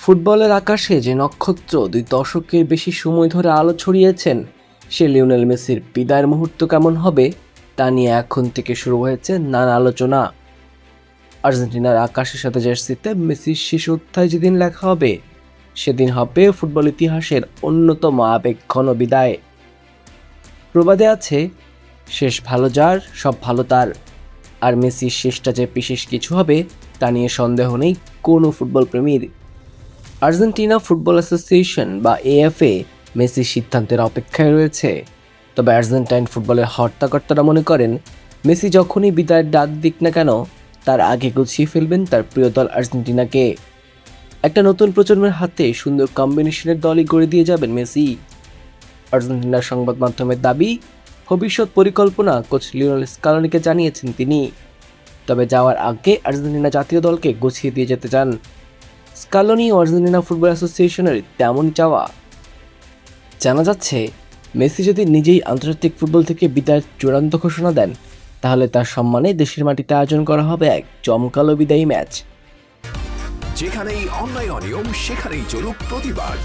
ফুটবলের আকাশে যে নক্ষত্র ২ দশকের বেশি সময় ধরে আলো ছড়িয়েছেন, সে লিওনেল মেসির বিদায়ের মুহূর্ত কেমন হবে তা নিয়ে এখন থেকে শুরু হয়েছে নানা আলোচনা। আর্জেন্টিনার আকাশের সাথে জার্সিতে মেসির শেষ অধ্যায় যেদিন লেখা হবে, সেদিন হবে ফুটবল ইতিহাসের অন্যতম আবেগঘন বিদায়। প্রবাদে আছে, শেষ ভালো যার সব ভালো তার। আর মেসির শেষটা যে বিশেষ কিছু হবে তা নিয়ে সন্দেহ নেই কোনো ফুটবল প্রেমীর। আর্জেন্টিনা ফুটবল অ্যাসোসিয়েশন বা এএফএ মেসির সিদ্ধান্তের অপেক্ষায় রয়েছে। তবে আর্জেন্টাইন ফুটবলের হর্তাকর্তারা মনে করেন, মেসি যখনই বিদায়ের ডাক দিক না কেন, তার আগে গুছিয়ে ফেলবেন তার প্রিয় দল আর্জেন্টিনাকে। একটা নতুন প্রজন্মের হাতে সুন্দর কম্বিনেশনের দলই গড়ে দিয়ে যাবেন মেসি। আর্জেন্টিনার সংবাদ মাধ্যমের দাবি, ভবিষ্যৎ পরিকল্পনা কোচ লিওনেল স্কালোনিকে জানিয়েছেন তিনি। তবে যাওয়ার আগে আর্জেন্টিনা জাতীয় দলকে গুছিয়ে দিয়ে যেতে চান। স্কালোনি ও আর্জেন্টিনা ফুটবল অ্যাসোসিয়েশনের তেমন চাওয়া। জানা যাচ্ছে, মেসি যদি নিজেই আন্তর্জাতিক ফুটবল থেকে বিদায়ের চূড়ান্ত ঘোষণা দেন, তাহলে তার সম্মানে দেশের মাটিতে আয়োজন করা হবে এক জমকালো বিদায়ী ম্যাচ। যেখানেই অন্যায় অনিয়ম সেখানেই চলুক প্রতিবাদ।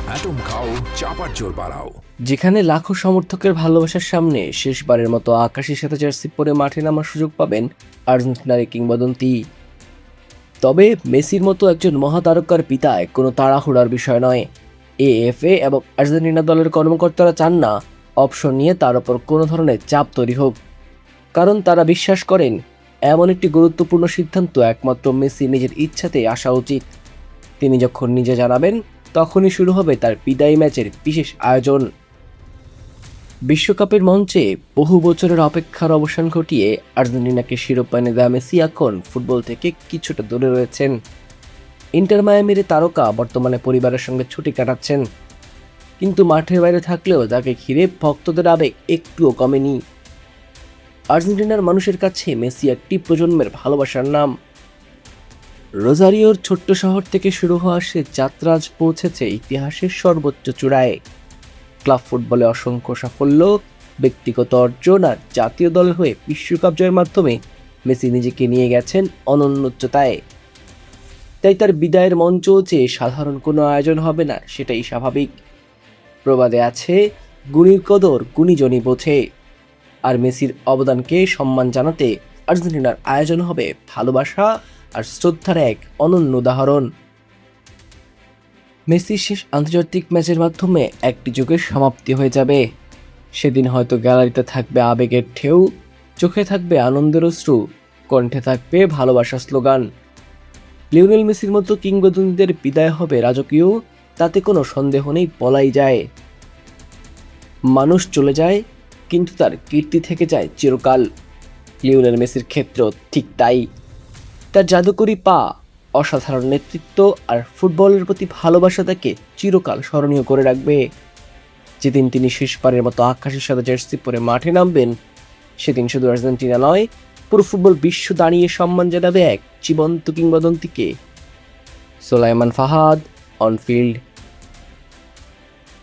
অ্যাটম খাও, চাপার জোর বাড়াও। যেখানে লাখো সমর্থকের ভালোবাসার সামনে শেষবারের মতো আকাশের সাথে জার্সি পরে মাঠে নামার সুযোগ পাবেন আর্জেন্টিনার এই কিংবদন্তি। তবে মেসির মতো একজন মহাতারকার পিতায় কোনো তাড়াহুড়ার বিষয় নয়। এএফএ এবং আর্জেন্টিনা দলের কর্মকর্তারা চান না অপশন নিয়ে তার ওপর কোনো ধরনের চাপ তৈরি হোক, কারণ তারা বিশ্বাস করেন এমন একটি গুরুত্বপূর্ণ সিদ্ধান্ত একমাত্র মেসি নিজের ইচ্ছাতেই আসা উচিত। তিনি যখন নিজে জানাবেন, তখনই শুরু হবে তার বিদায়ী ম্যাচের বিশেষ আয়োজন। বিশ্বকাপের মঞ্চে বহু বছরের অপেক্ষার অবসান ঘটিয়ে আর্জেন্টিনাকে শিরোপা এনে দেওয়া মেসি এখন ফুটবল থেকে কিছুটা দূরে রয়েছেন। ইন্টার মায়ামির তারকা বর্তমানে পরিবারের সঙ্গে ছুটি কাটাচ্ছেন, কিন্তু মাঠের বাইরে থাকলেও তাকে ঘিরে ভক্তদের আবেগ একটুও কমেনি। আর্জেন্টিনার মানুষের কাছে মেসি একটি প্রজন্মের ভালোবাসার নাম। রোজারিওর ছোট্ট শহর থেকে শুরু হওয়া সে যাত্রা আজ পৌঁছেছে ইতিহাসের সর্বোচ্চ চূড়ায়। ক্লাব ফুটবলে অসংখ্য সাফল্য, ব্যক্তিগত অর্জন আর জাতীয় দলের হয়ে বিশ্বকাপ জয়ের মাধ্যমে মেসি নিজেকে নিয়ে গেছেন অনন্য উচ্চতায়। তাই তার বিদায়ের মঞ্চ যে সাধারণ কোনো আয়োজন হবে না, সেটাই স্বাভাবিক। প্রবাদে আছে, গুণীর কদর গুণীজনই বোঝে। আর মেসির অবদানকে সম্মান জানাতে আর্জেন্টিনার আয়োজন হবে ভালোবাসা আর শ্রদ্ধার এক অনন্য উদাহরণ। মেসির শেষ আন্তর্জাতিক ম্যাচের মাধ্যমে একটি যুগের সমাপ্তি হয়ে যাবে। সেদিন হয়তো গ্যালারিতে থাকবে আবেগের ঢেউ, চোখে থাকবে আনন্দের অশ্রু, কণ্ঠে থাকবে ভালোবাসার স্লোগান। লিওনেল মেসির মতো কিংবদন্তিদের বিদায় হবে রাজকীয়, তাতে কোনো সন্দেহ নেই, বলাই যায়। মানুষ চলে যায়, কিন্তু তার কীর্তি থেকে যায় চিরকাল। লিওনেল মেসির ক্ষেত্রেও ঠিক তাই। তার জাদুকরি পা, অসাধারণ নেতৃত্ব আর ফুটবলের প্রতি ভালোবাসা তাকে চিরকাল স্মরণীয় করে রাখবে। যেদিন তিনি শেষবারের মতো আকাশের সাথে জার্সি পরে মাঠে নামবেন, সেদিন শুধু আর্জেন্টিনা নয়, পুরো ফুটবল বিশ্ব দাঁড়িয়ে সম্মান জানাবে এক জীবন্ত কিংবদন্তিকে। সোলাইমান ফাহাদ, অন ফিল্ড।